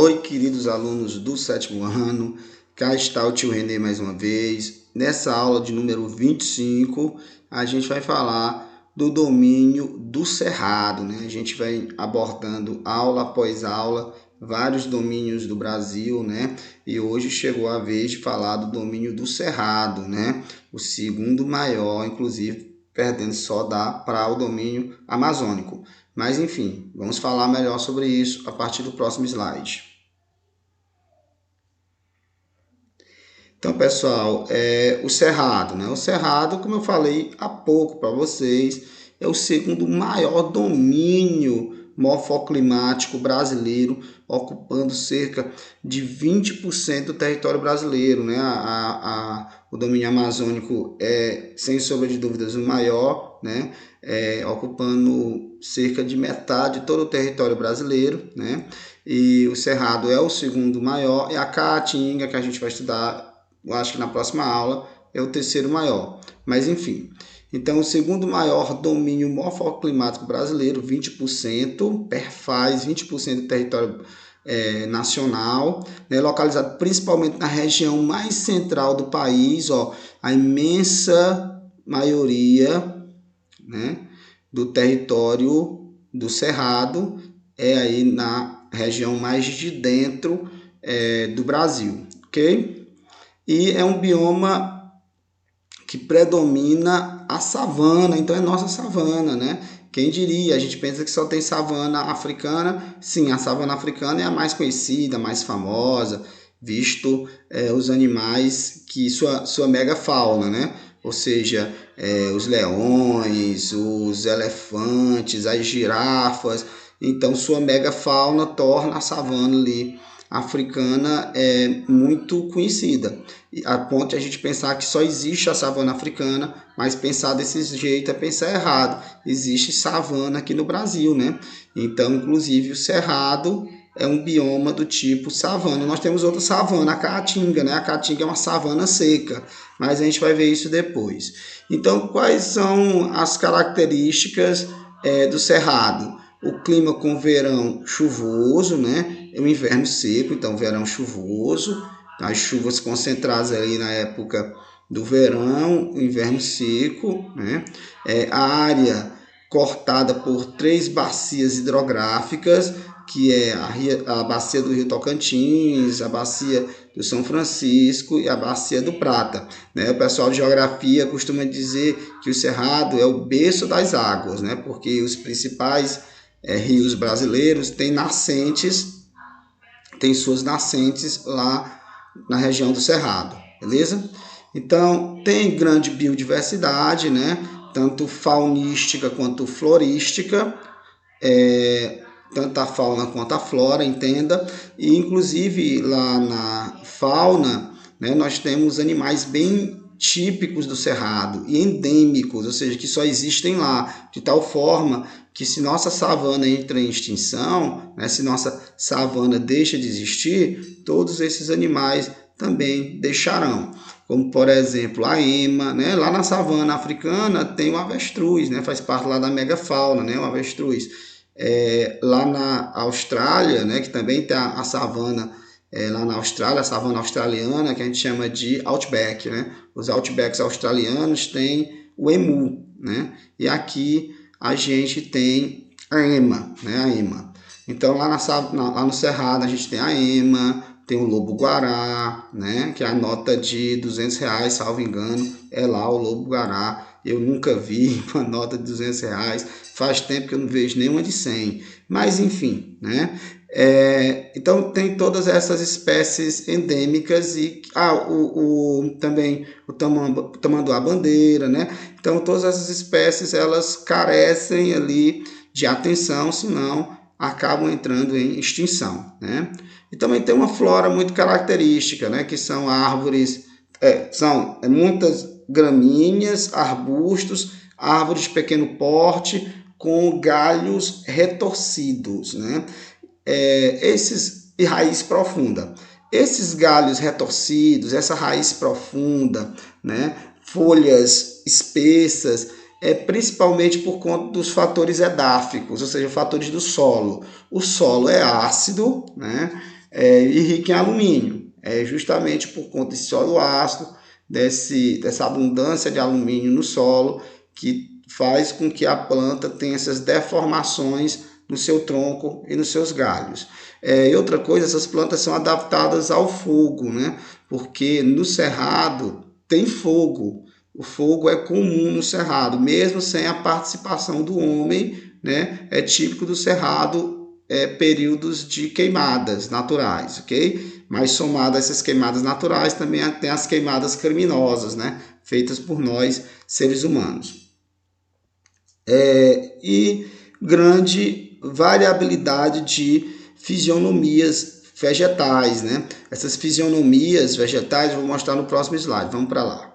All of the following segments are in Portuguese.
Oi, queridos alunos do sétimo ano, cá está o tio Renê mais uma vez. Nessa aula de número 25, a gente vai falar do domínio do cerrado, né? A gente vai abordando aula após aula vários domínios do Brasil, né? E hoje chegou a vez de falar do domínio do cerrado, né? O segundo maior, inclusive, perdendo só para o domínio amazônico. Mas enfim, vamos falar melhor sobre isso a partir do próximo slide. Então, pessoal, o cerrado, né? O cerrado, como eu falei há pouco para vocês, é o segundo maior domínio morfoclimático brasileiro, ocupando cerca de 20% do território brasileiro, né? O domínio amazônico é, sem sombra de dúvidas, o maior, né? Ocupando cerca de metade de todo o território brasileiro, né? E o cerrado é o segundo maior, e a caatinga, que a gente vai estudar, eu acho que na próxima aula, é o terceiro maior. Mas enfim, então o segundo maior domínio morfoclimático brasileiro, 20%, perfaz 20% do território nacional, né, localizado principalmente na região mais central do país, ó, a imensa maioria, né, do território do Cerrado é aí na região mais de dentro do Brasil, ok? E é um bioma que predomina a savana, então é nossa savana, né? Quem diria? A gente pensa que só tem savana africana. Sim, a savana africana é a mais conhecida, a mais famosa, visto os animais que sua megafauna, né? Ou seja, os leões, os elefantes, as girafas. Então, sua megafauna torna a savana ali africana muito conhecida, a ponto de a gente pensar que só existe a savana africana, mas pensar desse jeito é pensar errado. Existe savana aqui no Brasil, né? Então, inclusive, o cerrado é um bioma do tipo savana. Nós temos outra savana, a caatinga, né? A caatinga é uma savana seca, mas a gente vai ver isso depois. Então, quais são as características do cerrado? O clima com verão chuvoso, né? O inverno seco, então verão chuvoso, as chuvas concentradas ali na época do verão, o inverno seco, né? A área cortada por 3 bacias hidrográficas, que é a bacia do Rio Tocantins, a bacia do São Francisco e a bacia do Prata, né? O pessoal de geografia costuma dizer que o Cerrado é o berço das águas, né? Porque os principais rios brasileiros têm suas nascentes lá na região do Cerrado, beleza? Então, tem grande biodiversidade, né? Tanto faunística quanto florística, tanto a fauna quanto a flora, entenda. E, inclusive, lá na fauna, né, nós temos animais bem típicos do Cerrado e endêmicos, ou seja, que só existem lá, de tal forma que se nossa savana entra em extinção, né, se nossa savana deixa de existir, todos esses animais também deixarão. Como, por exemplo, a ema, né? Lá na savana africana tem o avestruz, né? Faz parte lá da megafauna, né? O avestruz. Lá na Austrália, né? Que também tem a savana lá na Austrália, a savana australiana, que a gente chama de outback, né? Os outbacks australianos têm o emu, né? E aqui a gente tem a ema, né? A ema. Então lá no Cerrado a gente tem a ema, tem o lobo-guará, né? Que é a nota de R$200, salvo engano, é lá o lobo-guará. Eu nunca vi uma nota de R$200, faz tempo que eu não vejo nenhuma de 100, mas enfim, né? Então tem todas essas espécies endêmicas e também o tamanduá-bandeira, né? Então todas essas espécies elas carecem ali de atenção, senão acabam entrando em extinção, né? E também tem uma flora muito característica, né? Que são árvores, são muitas gramíneas, arbustos, árvores de pequeno porte com galhos retorcidos, né? E raiz profunda. Esses galhos retorcidos, essa raiz profunda, né? Folhas espessas, principalmente por conta dos fatores edáficos, ou seja, fatores do solo. O solo é ácido, né? e rica em alumínio. É justamente por conta desse solo ácido, dessa abundância de alumínio no solo, que faz com que a planta tenha essas deformações no seu tronco e nos seus galhos. E outra coisa, essas plantas são adaptadas ao fogo, né? Porque no cerrado tem fogo. O fogo é comum no cerrado, mesmo sem a participação do homem, né? É típico do cerrado períodos de queimadas naturais, ok? Mas somado a essas queimadas naturais, também tem as queimadas criminosas, né? Feitas por nós, seres humanos. E grande variabilidade de fisionomias vegetais, né? Essas fisionomias vegetais eu vou mostrar no próximo slide. Vamos para lá.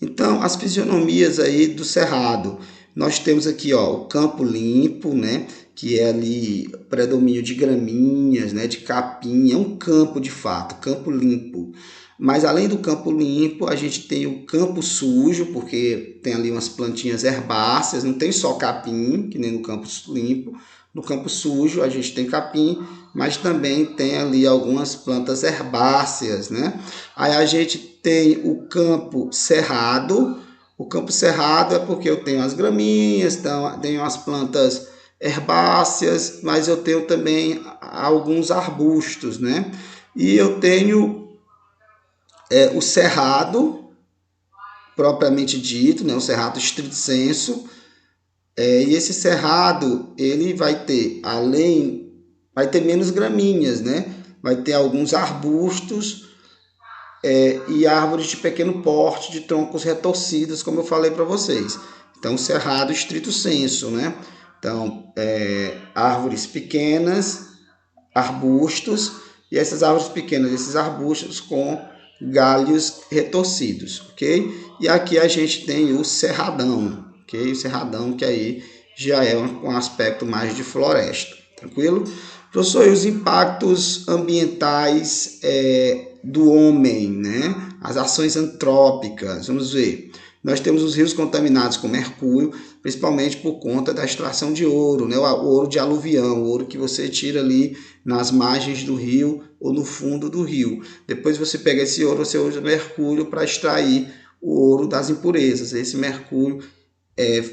Então, as fisionomias aí do cerrado. Nós temos aqui, ó, o campo limpo, né? Que é ali predomínio de graminhas, né? De capim. É um campo de fato, campo limpo. Mas além do campo limpo, a gente tem o campo sujo, porque tem ali umas plantinhas herbáceas, não tem só capim, que nem no campo limpo. No campo sujo a gente tem capim, mas também tem ali algumas plantas herbáceas, né? Aí a gente tem o campo cerrado. O campo cerrado é porque eu tenho as graminhas, tenho as plantas herbáceas, mas eu tenho também alguns arbustos, né? E eu tenho o cerrado, propriamente dito, né? O cerrado estrito sensu. E esse cerrado, ele vai ter, vai ter menos gramíneas, né? Vai ter alguns arbustos e árvores de pequeno porte, de troncos retorcidos, como eu falei para vocês. Então, cerrado estrito sensu, né? Então, árvores pequenas, arbustos, e essas árvores pequenas, esses arbustos com galhos retorcidos, ok? E aqui a gente tem o cerradão, ok? O cerradão que aí já é um aspecto mais de floresta, tranquilo? Professor, e os impactos ambientais do homem, né? As ações antrópicas, vamos ver. Nós temos os rios contaminados com mercúrio, principalmente por conta da extração de ouro, né? O ouro de aluvião, o ouro que você tira ali nas margens do rio ou no fundo do rio. Depois você pega esse ouro, você usa mercúrio para extrair o ouro das impurezas. Esse mercúrio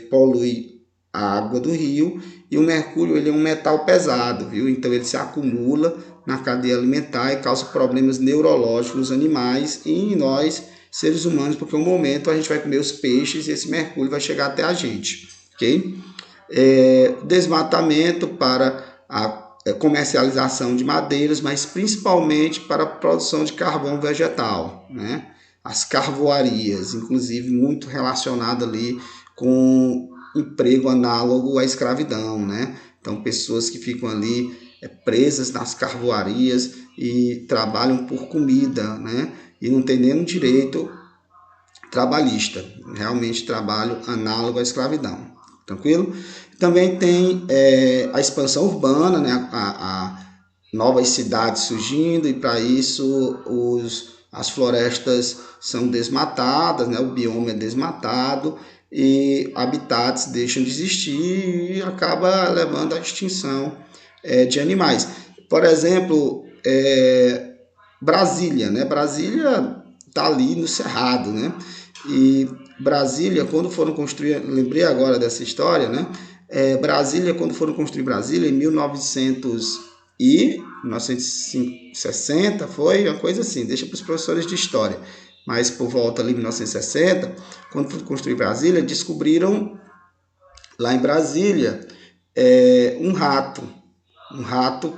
polui a água do rio, e o mercúrio ele é um metal pesado, viu? Então ele se acumula na cadeia alimentar e causa problemas neurológicos nos animais e em nós, seres humanos, porque um momento a gente vai comer os peixes e esse mercúrio vai chegar até a gente, ok? Desmatamento para a comercialização de madeiras, mas principalmente para a produção de carvão vegetal, né? As carvoarias, inclusive muito relacionado ali com emprego análogo à escravidão, né? Então, pessoas que ficam ali presas nas carvoarias e trabalham por comida, né? E não tem nenhum direito trabalhista, realmente trabalho análogo à escravidão, tranquilo? Também tem a expansão urbana, né? A novas cidades surgindo, e para isso as florestas são desmatadas, né? O bioma é desmatado e habitats deixam de existir e acaba levando à extinção de animais. Por exemplo, Brasília, né? Brasília está ali no Cerrado, né? E Brasília, quando foram construir, lembrei agora dessa história, né? Brasília, quando foram construir Brasília, em 1960, foi uma coisa assim, deixa para os professores de história. Mas por volta ali de 1960, quando foram construir Brasília, descobriram lá em Brasília um rato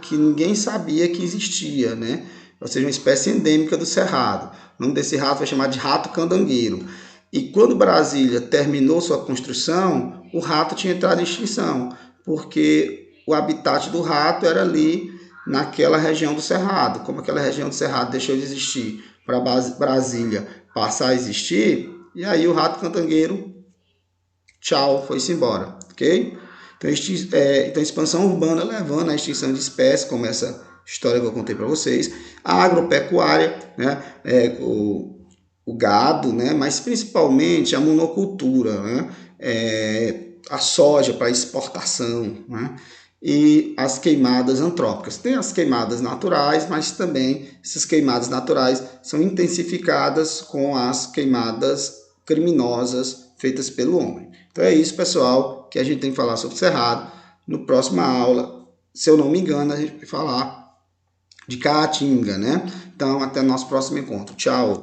que ninguém sabia que existia, né? Ou seja, uma espécie endêmica do Cerrado. O nome desse rato foi chamado de rato candangueiro. E quando Brasília terminou sua construção, o rato tinha entrado em extinção, porque o habitat do rato era ali naquela região do Cerrado. Como aquela região do Cerrado deixou de existir para Brasília passar a existir, e aí o rato candangueiro, tchau, foi-se embora, ok? Então, expansão urbana levando à extinção de espécies, como essa história que eu contei para vocês, a agropecuária, né? O gado, né? Mas principalmente a monocultura, né? A soja para exportação, né? e as queimadas antrópicas. Tem as queimadas naturais, mas também essas queimadas naturais são intensificadas com as queimadas criminosas feitas pelo homem. Então é isso, pessoal, que a gente tem que falar sobre o Cerrado. No próxima aula, se eu não me engano, a gente vai falar de Caatinga, né? Então, até o nosso próximo encontro. Tchau!